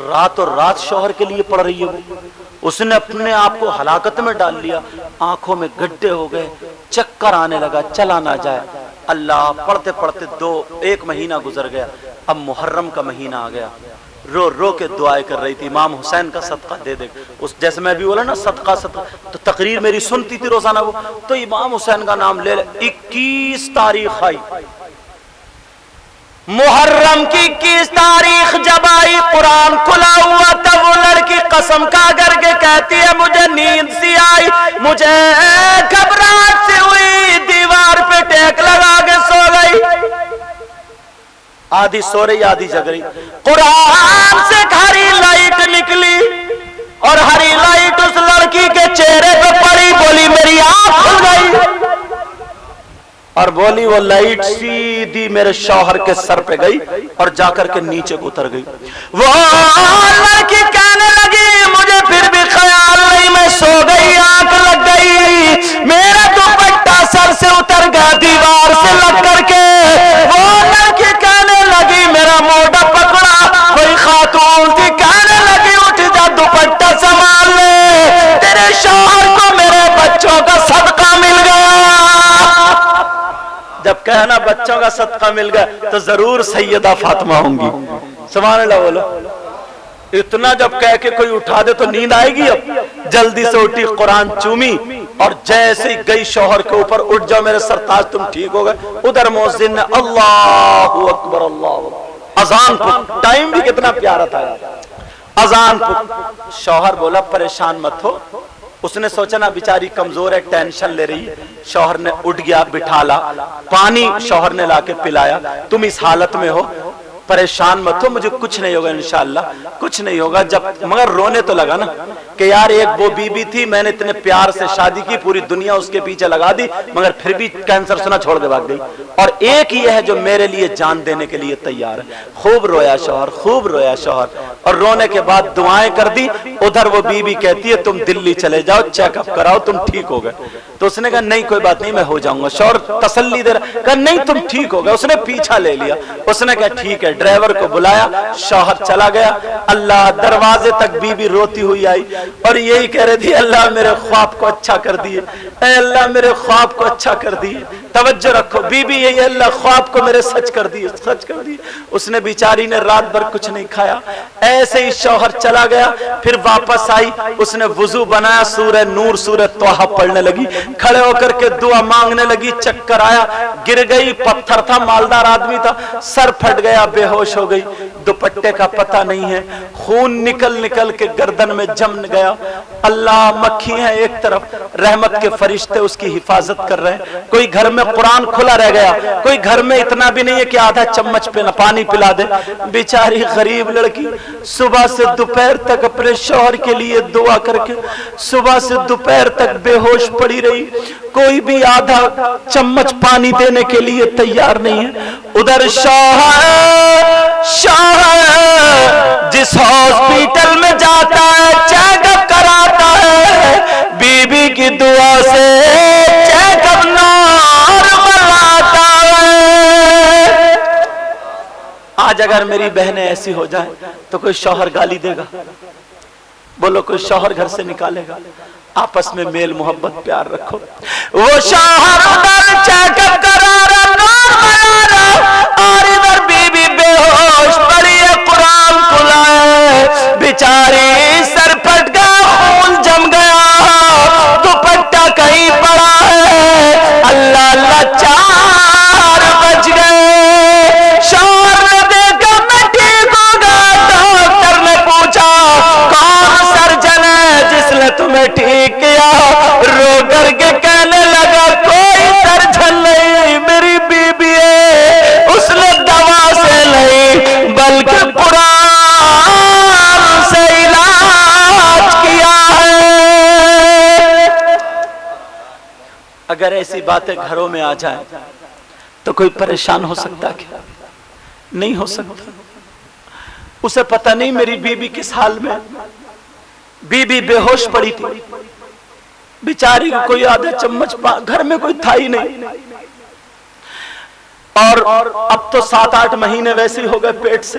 رات اور رات شوہر کے لیے پڑھ رہی ہے، اس نے اپنے آپ کو ہلاکت میں ڈال لیا، آنکھوں میں گڈھے ہو گئے، چکر آنے لگا، چلا نہ جائے۔ اللہ پڑھتے پڑھتے ایک مہینہ گزر گیا، اب محرم کا مہینہ آ گیا، رو رو کے دعائیں کر رہی تھی، امام حسین کا صدقہ دے دے۔ اس جیسے میں بھی بولا نا صدقہ صدقہ، تو تقریر میری سنتی تھی روزانہ وہ، تو امام حسین کا نام لے لے۔ 21 تاریخ آئی، محرم کی 21 تاریخ جب آئی، قرآن کھلا ہوا تھا، وہ لڑکی قسم کھا کر کے کہتی ہے مجھے نیند سی آئی، مجھے گھبراہٹ سی ہوئی، دیوار پہ ٹیک لگا کے سو گئی، آدھی سو رہی آدھی جگ رہی۔ قرآن سے ہری لائٹ نکلی اور ہری لائٹ اس لڑکی کے چہرے پہ پڑی، بولی میری آنکھ کھل گئی، اور بولی وہ لائٹ سیدھی میرے شوہر کے سر پہ گئی اور جا کر کے نیچے کو اتر گئی۔ وہ لڑکی کہنے لگی مجھے پھر بھی خیال نہیں، میں سو گئی، آنکھ لگ گئی، میرا دوپٹہ سر سے اتر گیا دیوار سے لگ کر کے۔ وہ لڑکی کہنے لگی میرا موڈا پکڑا، کوئی خاتون تھی، کہنے لگی اٹھ جا دوپٹہ سنبھال لے، تیرے شوہر کو میرے بچوں کا صدقہ مل گیا۔ جب کہنا بچوں کا صدقہ مل گیا تو ضرور سیدہ فاطمہ ہوں گی، سبحان اللہ بولو۔ اتنا جب کہہ کے کوئی اٹھا دے تو نیند آئے گی، اب جلدی سے اٹھی، قرآن چومی اور جیسے ہی گئی شوہر کے اوپر، اٹھ جاؤ میرے سرتاج تم ٹھیک ہو گئے۔ ادھر مؤذن نے اللہ اکبر اللہ اکبر، اذان کو ٹائم بھی کتنا پیارا تھا، اذان کو۔ شوہر بولا پریشان مت ہو، اس نے سوچا نا بیچاری کمزور ہے، ٹینشن لے رہی ہے۔ شوہر نے اٹھ گیا، بٹھالا، پانی شوہر نے لا کے پلایا، تم اس حالت میں ہو، پریشان مت ہو، مجھے کچھ نہیں ہوگا انشاءاللہ، کچھ نہیں ہوگا۔ جب مگر رونے تو لگا نا کہ یار ایک وہ بی بی تھی، میں نے اتنے پیار سے شادی کی، پوری دنیا اس کے پیچھے لگا دی، مگر پھر بھی کینسر سنا چھوڑ کے بھاگ گئی، اور ایک یہ ہے جو میرے لیے جان دینے کے لیے تیار ہے۔ خوب رویا شوہر، خوب رویا شوہر، اور رونے کے بعد دعائیں کر دی۔ ادھر وہ بی بی کہتی ہے تم دلی چلے جاؤ، چیک اپ کراؤ، تم ٹھیک ہو گئے۔ تو اس نے کہا نہیں کوئی بات نہیں، میں ہو جاؤں گا۔ شوہر تسلی دے رہا، کہا نہیں تم ٹھیک ہو گئے۔ اس نے پیچھا لے لیا، اس نے کہا ٹھیک ہے، ڈرائیور کو بلایا، شوہر چلا گیا۔ اللہ دروازے تک بی بی روتی ہوئی آئی اور یہی کہہ رہی تھی اللہ میرے خواب کو اچھا کر دیے، اے اللہ میرے خواب کو اچھا کر دیے۔ توجہ رکھو، بی بی یہی اللہ خواب کو میرے سچ کر دیے، سچ کر دیے۔ اس نے بیچاری نے رات بھر کچھ نہیں کھایا، ایسے ہی شوہر چلا گیا۔ پھر واپس آئی، اس نے وضو بنایا، سورہ نور سورہ طہ پڑھنے لگی، کھڑے ہو کر کے دعا مانگنے لگی، چکر آیا، گر گئی، پتھر تھا، مالدار آدمی تھا، سر پھٹ گیا، بے ہوش ہو گئی، دوپٹے کا پتہ نہیں ہے، خون نکل نکل کے گردن میں جم گیا۔ اللہ مکھی ہے ایک طرف، رحمت کے فرشتے اس کی حفاظت کر رہے ہیں۔ کوئی گھر میں قرآن کھلا رہ گیا، کوئی گھر میں اتنا بھی نہیں ہے کہ آدھا چمچ پہ پانی پلا دے۔ بیچاری غریب لڑکی صبح سے دوپہر تک اپنے شوہر کے لیے دعا کر کے صبح سے دوپہر تک بے ہوش پڑی رہی، کوئی بھی آدھا چمچ پانی دینے کے لیے تیار نہیں ہے۔ ادھر شوہر جس ہاسپٹل میں جاتا ہے چیک اپ کراتا ہے، بی بی کی دعا سے چیک اپ نارمل آتا ہے۔ آج اگر میری بہنیں ایسی ہو جائیں تو کوئی شوہر گالی دے گا؟ بولو کوئی شوہر گھر سے نکالے گا؟ آپس میں میل محبت پیار رکھو۔ وہ شوہر ادھر چیک اپ کرا رہا، نارمل آ رہا، اور ادھر بی بی بے ہوش پڑی ہے، قرآن کھلا ہے، بیچاری سر پھٹ گیا، خون جم گیا، دوپٹہ کہیں پڑا ہے، اللہ اللہ 4 بج گئے۔ شوہر نے دیکھا میں ٹھیک ہو گیا، ڈاکٹر نے پوچھا کون سرجن ہے جس نے تمہیں ٹھیک کیا؟ رو کر کے کہنے لگا کوئی سرجن نہیں، میری بی بی ہے، اس نے دوا سے نہیں بلکہ قرآن سے علاج کیا ہے۔ اگر ایسی باتیں گھروں میں آ جائیں تو کوئی پریشان ہو سکتا کیا؟ نہیں ہو سکتا۔ اسے پتہ نہیں میری بی بی کس حال میں، بی بی بے ہوش پڑی تھی، بیچاری کو کوئی آدھا چمچ گھر میں کوئی تھا ہی نہیں، اور اب تو 7-8 مہینے ویسے ہی ہو گئے پیٹ سے،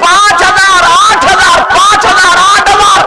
5,000 8,000 5,000 8,000।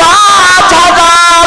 5,000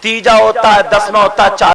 تیجا ہوتا ہے، 10واں ہوتا ہے، 4